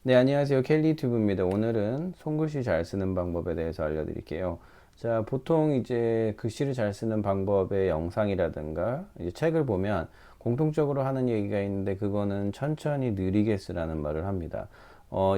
네, 안녕하세요. 켈리튜브입니다. 오늘은 손글씨 잘 쓰는 방법에 대해서 알려드릴게요. 자, 보통 이제 글씨를 잘 쓰는 방법의 영상이라든가 이제 책을 보면 공통적으로 하는 얘기가 있는데 그거는 천천히 느리게 쓰라는 말을 합니다.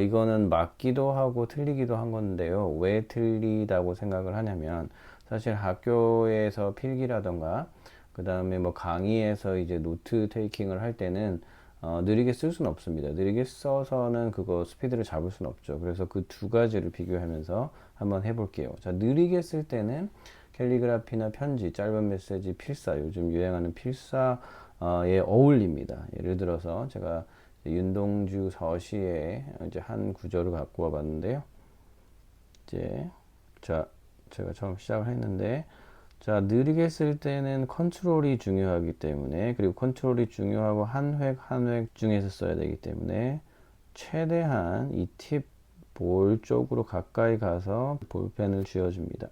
이거는 맞기도 하고 틀리기도 한 건데요. 왜 틀리다고 생각을 하냐면 사실 학교에서 필기라든가 그 다음에 뭐 강의에서 이제 노트 테이킹을 할 때는 느리게 쓸 수는 없습니다. 느리게 써서는 그거 스피드를 잡을 수는 없죠. 그래서 그 두 가지를 비교하면서 한번 해볼게요. 자, 느리게 쓸 때는 캘리그라피나 편지, 짧은 메시지, 필사, 요즘 유행하는 필사에 어울립니다. 예를 들어서 제가 윤동주 서시의 이제 한 구절을 갖고 와봤는데요. 이제 자, 제가 처음 시작을 했는데 자, 느리게 쓸 때는 컨트롤이 중요하기 때문에 그리고 컨트롤이 중요하고 한 획 한 획 중에서 써야 되기 때문에 최대한 이 팁 볼 쪽으로 가까이 가서 볼펜을 쥐어줍니다.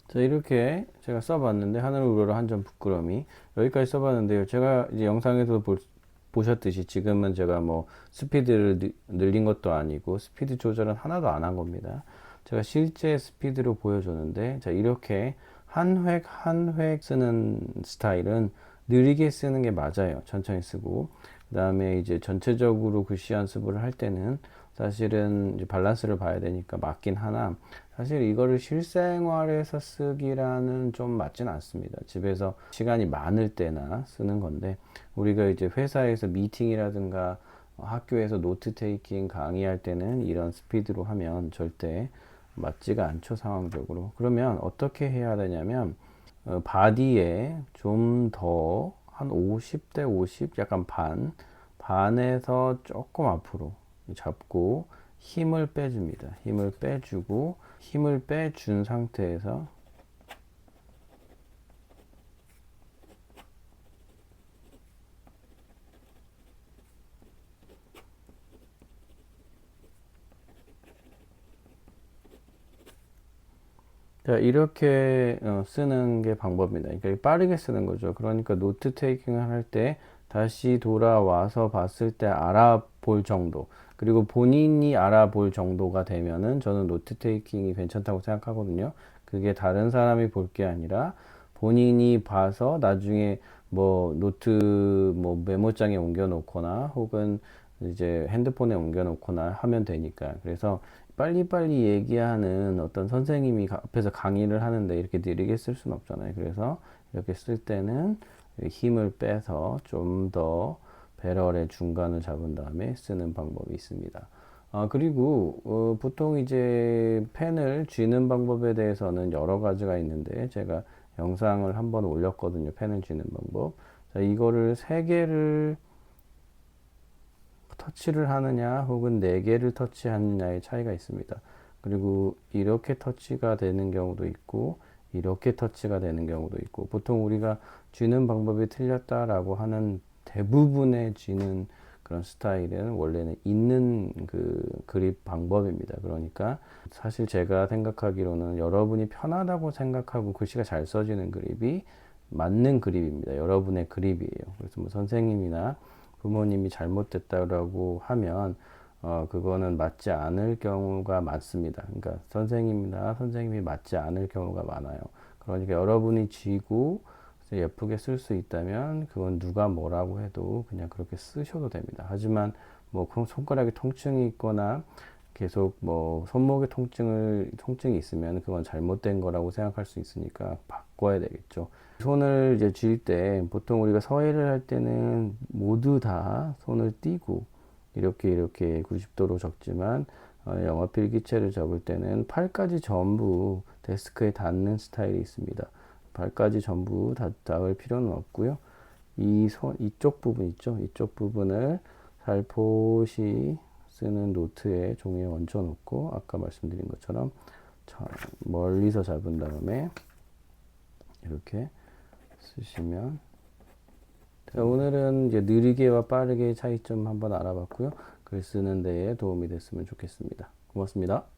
자, 이렇게 제가 써봤는데 하늘을 우러러 한 점 부끄러움이 여기까지 써봤는데요. 제가 이제 영상에서 보셨듯이 지금은 제가 뭐 스피드를 늘린 것도 아니고 스피드 조절은 하나도 안 한 겁니다. 제가 실제 스피드로 보여줬는데 자, 이렇게 한 획 한 획 쓰는 스타일은 느리게 쓰는 게 맞아요. 천천히 쓰고 그 다음에 이제 전체적으로 글씨 연습을 할 때는 사실은 이제 밸런스를 봐야 되니까 맞긴 하나 사실 이거를 실생활에서 쓰기라는 좀 맞진 않습니다. 집에서 시간이 많을 때나 쓰는 건데 우리가 이제 회사에서 미팅이라든가 학교에서 노트 테이킹 강의할 때는 이런 스피드로 하면 절대 맞지가 않죠, 상황적으로. 그러면 어떻게 해야 되냐면 바디에 좀 더 한 50대 50, 약간 반에서 조금 앞으로 잡고 힘을 빼줍니다. 힘을 빼주고 힘을 빼준 상태에서 자, 이렇게 쓰는 게 방법입니다. 그러니까 빠르게 쓰는 거죠. 그러니까 노트 테이킹을 할 때 다시 돌아와서 봤을 때 알아볼 정도, 그리고 본인이 알아볼 정도가 되면은 저는 노트 테이킹이 괜찮다고 생각하거든요. 그게 다른 사람이 볼 게 아니라 본인이 봐서 나중에 뭐 노트 뭐 메모장에 옮겨 놓거나 혹은 이제 핸드폰에 옮겨 놓거나 하면 되니까. 그래서 빨리빨리 얘기하는 어떤 선생님이 앞에서 강의를 하는데 이렇게 느리게 쓸 수는 없잖아요. 그래서 이렇게 쓸 때는 힘을 빼서 좀 더 배럴의 중간을 잡은 다음에 쓰는 방법이 있습니다. 그리고 보통 이제 펜을 쥐는 방법에 대해서는 여러 가지가 있는데 제가 영상을 한번 올렸거든요. 펜을 쥐는 방법. 자, 이거를 세 개를 터치를 하느냐 혹은 네 개를 터치하느냐의 차이가 있습니다. 그리고 이렇게 터치가 되는 경우도 있고 이렇게 터치가 되는 경우도 있고 보통 우리가 쥐는 방법이 틀렸다라고 하는 대부분의 쥐는 그런 스타일은 원래는 있는 그 그립 방법입니다. 그러니까 사실 제가 생각하기로는 여러분이 편하다고 생각하고 글씨가 잘 써지는 그립이 맞는 그립입니다. 여러분의 그립이에요. 그래서 뭐 선생님이나 부모님이 잘못됐다라고 하면 그거는 맞지 않을 경우가 많습니다. 그러니까 선생님이나 선생님이 맞지 않을 경우가 많아요. 그러니까 여러분이 쥐고 그래서 예쁘게 쓸 수 있다면 그건 누가 뭐라고 해도 그냥 그렇게 쓰셔도 됩니다. 하지만 뭐 손가락에 통증이 있거나 계속 뭐 손목에 통증이 있으면 그건 잘못된 거라고 생각할 수 있으니까 바꿔야 되겠죠. 손을 이제 쥘 때 보통 우리가 서해를 할 때는 모두 다 손을 띄고 이렇게 90도로 적지만 영어 필기체를 적을 때는 팔까지 전부 데스크에 닿는 스타일이 있습니다. 발까지 전부 닿을 필요는 없고요. 이쪽 부분 있죠? 이쪽 부분을 살포시 쓰는 노트에 종이에 얹혀 놓고 아까 말씀드린 것처럼 멀리서 잡은 다음에 이렇게 쓰시면 자, 오늘은 이제 느리게와 빠르게 차이점 한번 알아봤고요. 글 쓰는 데에 도움이 됐으면 좋겠습니다. 고맙습니다.